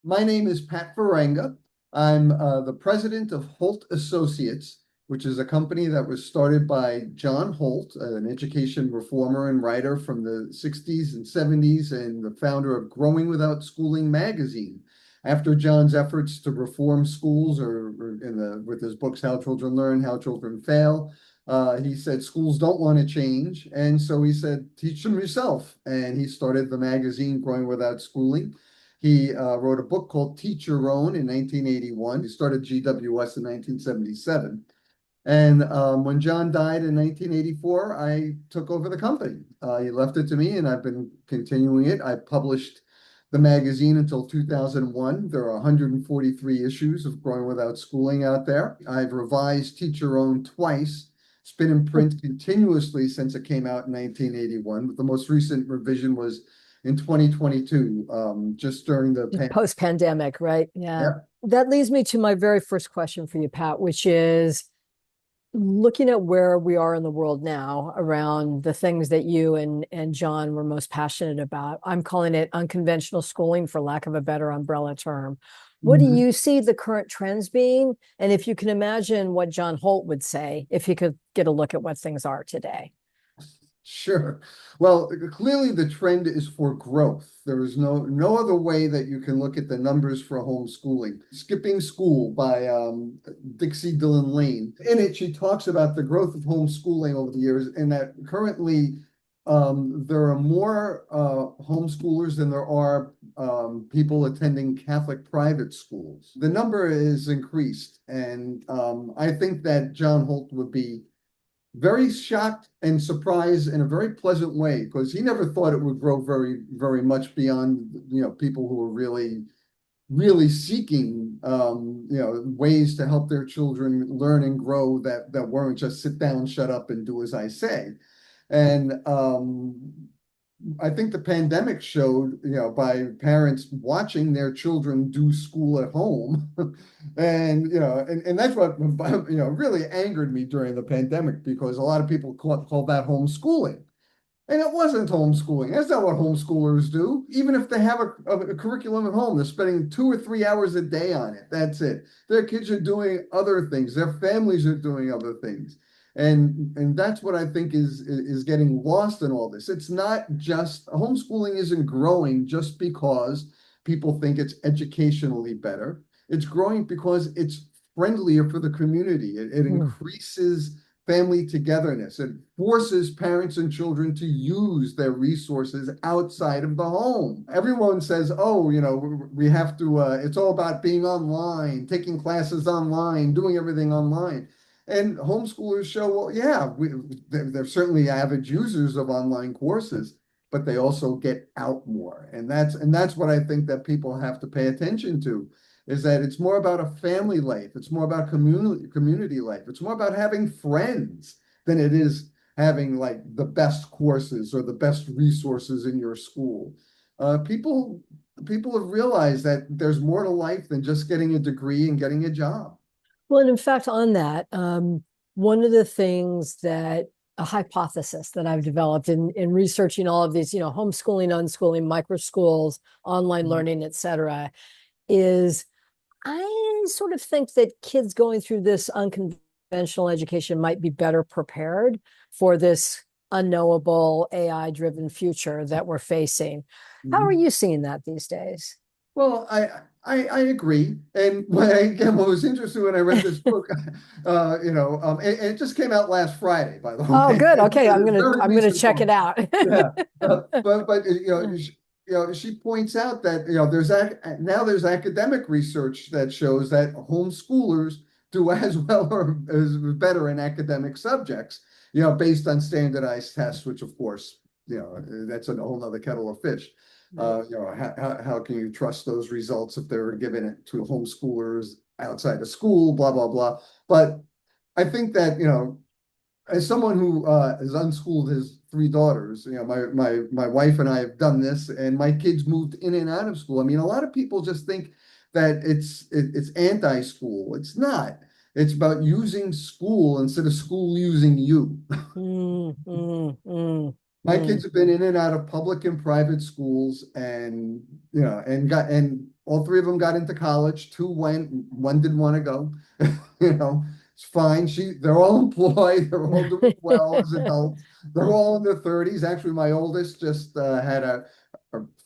My name is Pat Farenga. I'm the president of Holt Associates, which is a company that was started by John Holt, an education reformer and writer from the 60s and 70s, and the founder of Growing Without Schooling magazine. After John's efforts to reform schools, with his books How Children Learn, How Children Fail, he said schools don't want to change, and so he said teach them yourself, and he started the magazine Growing Without Schooling. He wrote a book called Teach Your Own in 1981. He started GWS in 1977. And when John died in 1984, I took over the company. He left it to me, and I've been continuing it. I published the magazine until 2001. There are 143 issues of Growing Without Schooling out there. I've revised Teach Your Own twice. It's been in print continuously since it came out in 1981. The most recent revision was in 2022, just during the Post-pandemic, right? Yeah. yeah. That leads me to my very first question for you, Pat, which is looking at where we are in the world now around the things that you and John were most passionate about. I'm calling it unconventional schooling, for lack of a better umbrella term. What do Mhm. you see the current trends being? And if you can imagine what John Holt would say if he could get a look at what things are today. Sure. Well, clearly the trend is for growth. There is no other way that you can look at the numbers for homeschooling. Skipping School by Dixie Dillon Lane. In it, she talks about the growth of homeschooling over the years, and that currently there are more homeschoolers than there are people attending Catholic private schools. The number is increased, and I think that John Holt would be very shocked and surprised in a very pleasant way, because he never thought it would grow very much beyond people who are really seeking ways to help their children learn and grow, that weren't just sit down, shut up, and do as I say. And I think the pandemic showed, by parents watching their children do school at home, and that's what really angered me during the pandemic, because a lot of people call that homeschooling, and it wasn't homeschooling. That's not what homeschoolers do. Even if they have a curriculum at home, they're spending 2 or 3 hours a day on it. That's it. Their kids are doing other things. Their families are doing other things. And that's what I think is getting lost in all this. It's not just homeschooling isn't growing just because people think it's educationally better. It's growing because it's friendlier for the community. It increases family togetherness. It forces parents and children to use their resources outside of the home. Everyone says, oh, we have to, it's all about being online, taking classes online, doing everything online. And homeschoolers show, well, yeah, they're certainly avid users of online courses, but they also get out more. And that's what I think that people have to pay attention to, is that it's more about a family life. It's more about community life. It's more about having friends than it is having like the best courses or the best resources in your school. People have realized that there's more to life than just getting a degree and getting a job. Well, and in fact, on that, one of the things that a hypothesis that I've developed in researching all of these, homeschooling, unschooling, micro schools, online learning, et cetera, is I sort of think that kids going through this unconventional education might be better prepared for this unknowable AI-driven future that we're facing. How are Mhm. you seeing that these days? Well, I agree. And what was interesting when I read this book, and it just came out last Friday, by the Oh, way. good. It's Okay, a I'm gonna very I'm gonna recent check book. it out. Yeah, but she points out that now there's academic research that shows that homeschoolers do as well or as better in academic subjects, based on standardized tests, which of course, that's a whole nother kettle of fish. Right. How can you trust those results if they're given it to homeschoolers outside of school, blah, blah, blah. But I think that, as someone who has unschooled his 3 daughters, my wife and I have done this, and my kids moved in and out of school. I mean, a lot of people just think that it's anti-school. It's not. It's about using school instead of school using you. Mm, mm, mm. My Mm. kids have been in and out of public and private schools, and and all three of them got into college. Two went, one didn't want to go. You know, it's fine. They're all employed. They're all doing well as adults. They're all in their 30s. Actually, my oldest just had a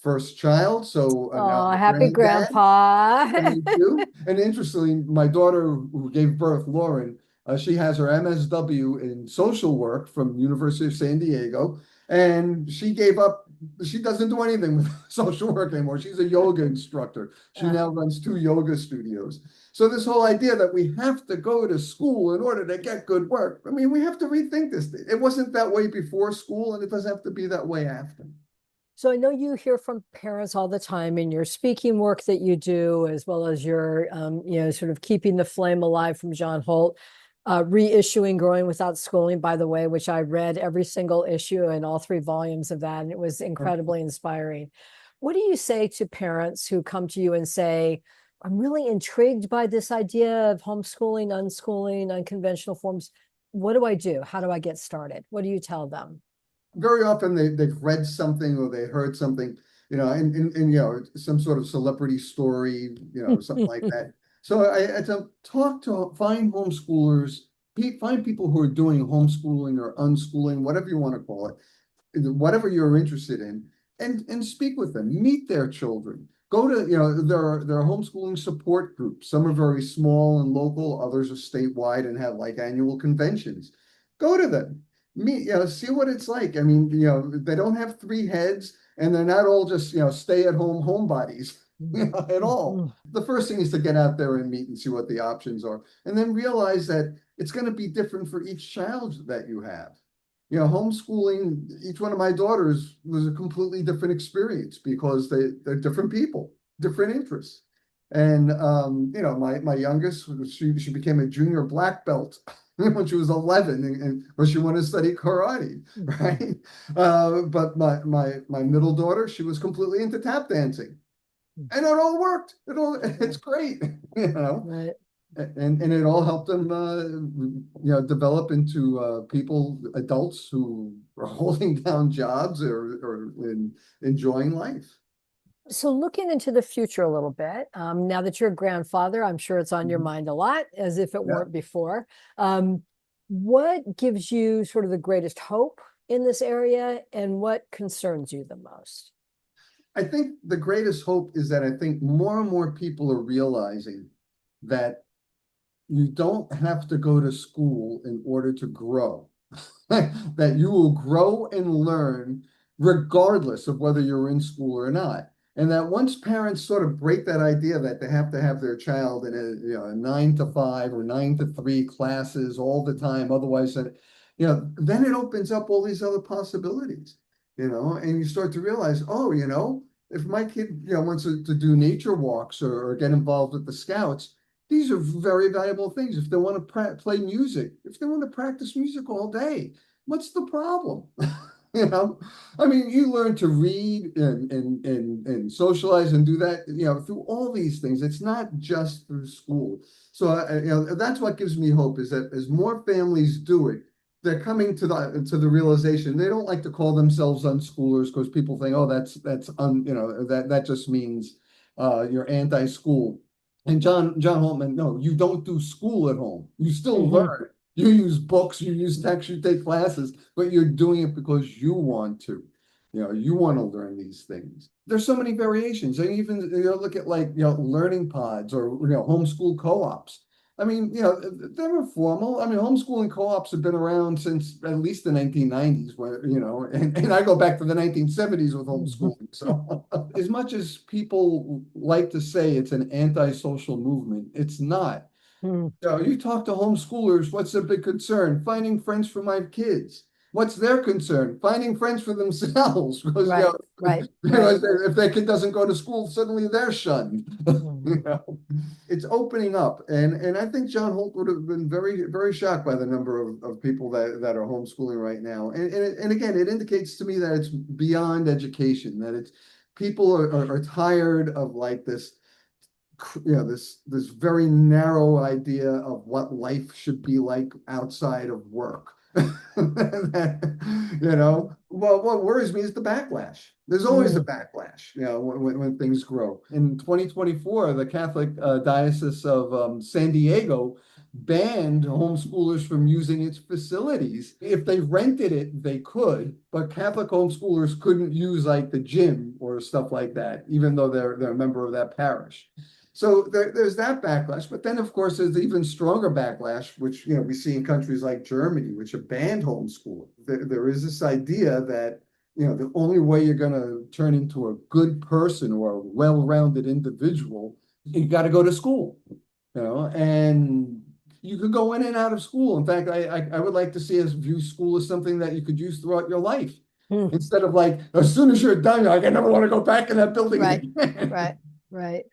first child, so now Oh, I'm a happy granddad. grandpa. Thank you. And interestingly, my daughter who gave birth, Lauren, she has her MSW in social work from University of San Diego, and she gave up. She doesn't do anything with social work anymore. She's a yoga instructor. She Uh, now runs two yoga studios. So this whole idea that we have to go to school in order to get good work, I mean, we have to rethink this. It wasn't that way before school, and it doesn't have to be that way after. So I know you hear from parents all the time in your speaking work that you do, as well as your, sort of keeping the flame alive from John Holt, reissuing Growing Without Schooling, by the way, which I read every single issue and all three volumes of that, and it was incredibly inspiring. What do you say to parents who come to you and say, I'm really intrigued by this idea of homeschooling, unschooling, unconventional forms. What do I do? How do I get started? What do you tell them? Very often they've read something or they heard something, and some sort of celebrity story, something like that. So I tell find homeschoolers, find people who are doing homeschooling or unschooling, whatever you want to call it, whatever you're interested in, and speak with them, meet their children. Go to, there are homeschooling support groups. Some are very small and local, others are statewide and have like annual conventions. Go to them, meet, see what it's like. I mean, they don't have three heads, and they're not all just, stay-at-home homebodies, at all. The first thing is to get out there and meet and see what the options are, and then realize that it's going to be different for each child that you have. Homeschooling, each one of my daughters was a completely different experience because they're different people, different interests. And my youngest, she became a junior black belt when she was 11, and she wanted to study karate, right? But my middle daughter, she was completely into tap dancing, and it all worked. It's great, Right. and it all helped them, develop into people, adults who are holding down jobs or enjoying life. So looking into the future a little bit, now that you're a grandfather, I'm sure it's on your Mhm. mind a lot, as if it Yeah, weren't before. What gives you sort of the greatest hope in this area, and what concerns you the most? I think the greatest hope is that I think more and more people are realizing that you don't have to go to school in order to grow. That you will grow and learn regardless of whether you're in school or not. And that once parents sort of break that idea that they have to have their child in a 9 to 5 or 9 to 3 classes all the time, otherwise, then it opens up all these other possibilities, and you start to realize, oh, if my kid, wants to do nature walks or get involved with the scouts, these are very valuable things. If they want to play music, if they want to practice music all day, what's the problem? You know, I mean, you learn to read and socialize and do that, through all these things. It's not just through school. So, that's what gives me hope is that as more families do it, they're coming to the realization they don't like to call themselves unschoolers because people think, oh, that just means you're anti-school. And John Holtman, no, you don't do school at home. You still Mhm. learn. You use books, you use text, you take classes, but you're doing it because you want to. You want to learn these things. There's so many variations. And even look at like learning pods or homeschool co-ops. I mean, they're formal. I mean, homeschooling co-ops have been around since at least the 1990s, where and I go back to the 1970s with homeschooling. So as much as people like to say it's an anti-social movement, it's not. You talk to homeschoolers, what's their big concern? Finding friends for my kids. What's their concern? Finding friends for themselves. Because Right, right, right. if their kid doesn't go to school, suddenly they're shunned. Mhm. It's opening up, and I think John Holt would have been very very shocked by the number of people that are homeschooling right now. And again, it indicates to me that it's beyond education. That it's people are tired of like this very narrow idea of what life should be like outside of work. Well, what worries me is the backlash. There's always the Mm, backlash, when things grow. In 2024, the Catholic Diocese of San Diego banned homeschoolers from using its facilities. If they rented it, they could, but Catholic homeschoolers couldn't use like the gym or stuff like that, even though they're a member of that parish. So there's that backlash, but then of course there's even stronger backlash, which we see in countries like Germany, which have banned homeschooling. There is this idea that the only way you're going to turn into a good person or a well-rounded individual, you got to go to school, and you could go in and out of school. In fact, I would like to see us view school as something that you could use throughout your life, mm. instead of like as soon as you're done, you're like, I never want to go back in that building Right, again. right, right.